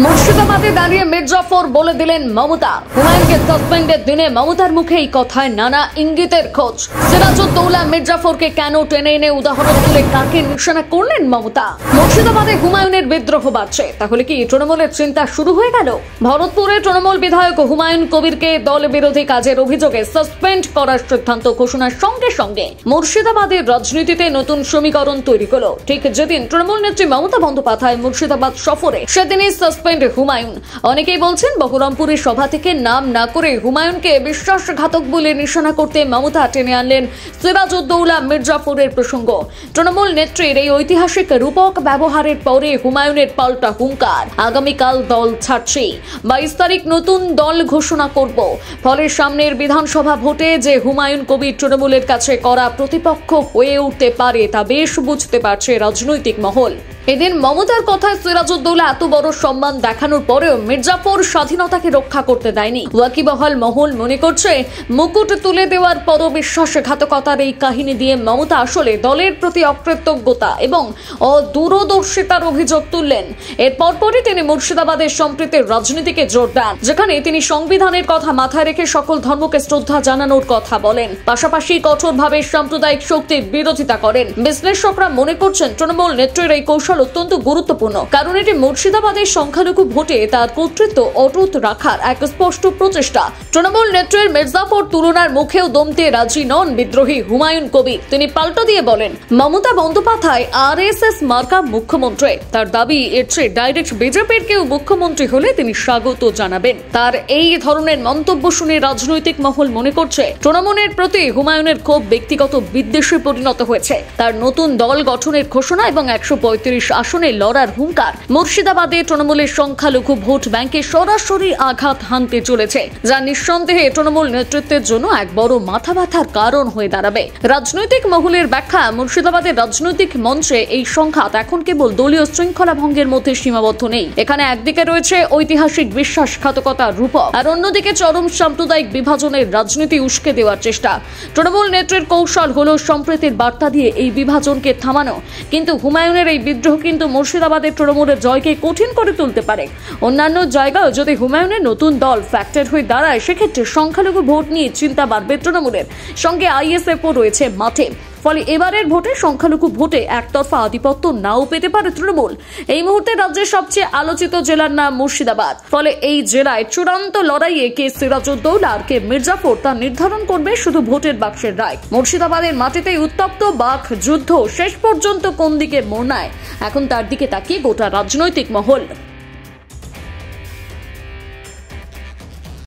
মুর্শিদাবাদে দাঁড়িয়ে মির্জাফর বলে দিলেন মমতা। হুমায়ুনকে সাসপেন্ডের দিনে মমতার মুখে এই কথায় নানা ইঙ্গিতের খোঁজ। সিরাজউদ্দৌলা মির্জাফরকে কেন টেনে এনে উদাহরণ তুলে কাকে নিশানা করলেন মমতা? মুর্শিদাবাদে হুমায়ুনের বিদ্রোহ বাড়ছে, তাহলে কি তৃণমূলের চিন্তা শুরু হয়ে গেল? ভরতপুরে তৃণমূল বিধায়ক হুমায়ুন কবিরকে দল বিরোধী কাজের অভিযোগে সাসপেন্ড করার সিদ্ধান্ত ঘোষণার সঙ্গে সঙ্গে মুর্শিদাবাদের রাজনীতিতে নতুন সমীকরণ তৈরি হলো। ঠিক যেদিন তৃণমূল নেত্রী মমতা বন্দ্যোপাধ্যায় মুর্শিদাবাদ সফরে, সেদিনই সাসপেন্ড হুমায়ুন। অনেকেই বলছেন বহরমপুরের সভা থেকে নাম না করে হুমায়ুনকে বিশ্বাসঘাতক বলে নিশানা করতে মমতা টেনে আনলেন সিরাজউদ্দৌলা মির্জাফরের প্রসঙ্গ। তৃণমূল নেত্রীর এই ঐতিহাসিক রূপক ব্যবহারের পরে হুমায়ুনের পাল্টা হুঙ্কার, আগামীকাল দল ছাড়ছি, 22 তারিখ নতুন দল ঘোষণা করব। ফলে সামনের বিধানসভা ভোটে যে হুমায়ুন কবির তৃণমূলের কাছে করা প্রতিপক্ষ হয়ে উঠতে পারে তা বেশ বুঝতে পারছে রাজনৈতিক মহল। এদিন মমতার কথায় সিরাজউদ্দৌলা এত বড় সম্মান দেখানোর পরেও মির্জাফর স্বাধীনতাকে রক্ষা করতে দেয়নি। ওয়াকিবহাল মহল মনে করছে মুকুট তুলে দেওয়ার পরও বিশ্বাসঘাতকতার এই কাহিনী দিয়ে মমতা আসলে দলের প্রতি অকৃতজ্ঞতা এবং অদূরদর্শিতার অভিযোগ তুললেন। এর পরপরই তিনি মুর্শিদাবাদের সম্প্রীতির রাজনীতিকে জোর দেন, যেখানে তিনি সংবিধানের কথা মাথায় রেখে সকল ধর্মকে শ্রদ্ধা জানানোর কথা বলেন, পাশাপাশি কঠোরভাবে সাম্প্রদায়িক শক্তির বিরোধিতা করেন। বিশ্লেষকরা মনে করছেন তৃণমূল নেত্রীর এই কৌশল অত্যন্ত গুরুত্বপূর্ণ, কারণ এটি মুর্শিদাবাদের সংখ্যালঘু ভোটে তার কর্তৃত্ব অটুট রাখার এক স্পষ্ট প্রচেষ্টা। তৃণমূল নেত্রীর মির্জাফর তুলনার মুখেও দমতে রাজি নন বিদ্রোহী হুমায়ুন কবির। তিনি পাল্টা দিয়ে বলেন, মমতা বন্দ্যোপাধ্যায় RSS মার্কা মুখ্যমন্ত্রী। তার দাবি, এর চেয়ে ডাইরেক্ট বিজেপির কেউ মুখ্যমন্ত্রী হলে তিনি স্বাগত জানাবেন। তার এই ধরনের মন্তব্য শুনে রাজনৈতিক মহল মনে করছে তৃণমূলের প্রতি হুমায়ুনের ক্ষোভ ব্যক্তিগত বিদ্বেষে পরিণত হয়েছে। তার নতুন দল গঠনের ঘোষণা এবং 135 আসনে লড়ার হুঙ্কার মুর্শিদাবাদে তৃণমূলের সংখ্যালঘু ভোট ব্যাংকে সরাসরি আঘাত হানতে চলেছে, যা নিঃসন্দেহে তৃণমূল নেতৃত্বের জন্য এক বড় মাথা ব্যথার কারণ হয়ে দাঁড়াবে। রাজনৈতিক মহলের ব্যাখ্যা, মুর্শিদাবাদের রাজনৈতিক মঞ্চে এই সংঘাত এখন কেবল দলীয় শৃঙ্খলা ভঙ্গের মধ্যে সীমাবদ্ধ নেই। এখানে একদিকে রয়েছে ঐতিহাসিক বিশ্বাসঘাতকতার রূপক, আর অন্যদিকে চরম সাম্প্রদায়িক বিভাজনের রাজনীতি উস্কে দেওয়ার চেষ্টা। তৃণমূল নেত্রীর কৌশল হলো সম্প্রীতির বার্তা দিয়ে এই বিভাজনকে থামানো, কিন্তু হুমায়ুনের এই বিদ্রোহ কিন্তু মুর্শিদাবাদের তৃণমূলের জয়কে কঠিন করে তুলতে পারে। অন্যান্য জায়গায় যদি হুমায়ুনের নতুন দল ফ্যাক্টর হয়ে দাঁড়ায়, সেক্ষেত্রে সংখ্যালঘু ভোট নিয়ে চিন্তা বাড়বে তৃণমূলের, সঙ্গে ISFও রয়েছে মাঠে। ফলে এবারের ভোটে সংখ্যালঘু ভোটে একতরফা আধিপত্য নাও পেতে পারে তৃণমূল। এই মুহূর্তে রাজ্যের সবচেয়ে আলোচিত জেলার নাম মুর্শিদাবাদ। ফলে এই জেলায় চূড়ান্ত লড়াইয়ে কে সিরাজউদ্দৌলা আর কে মির্জাফর তা নির্ধারণ করবে শুধু ভোটের বাক্সের রায়। মুর্শিদাবাদের মাটিতেই উত্তপ্ত বাক যুদ্ধ শেষ পর্যন্ত কোন দিকে মোড় নেয়, এখন তার দিকে তাকিয়ে গোটা রাজনৈতিক মহল।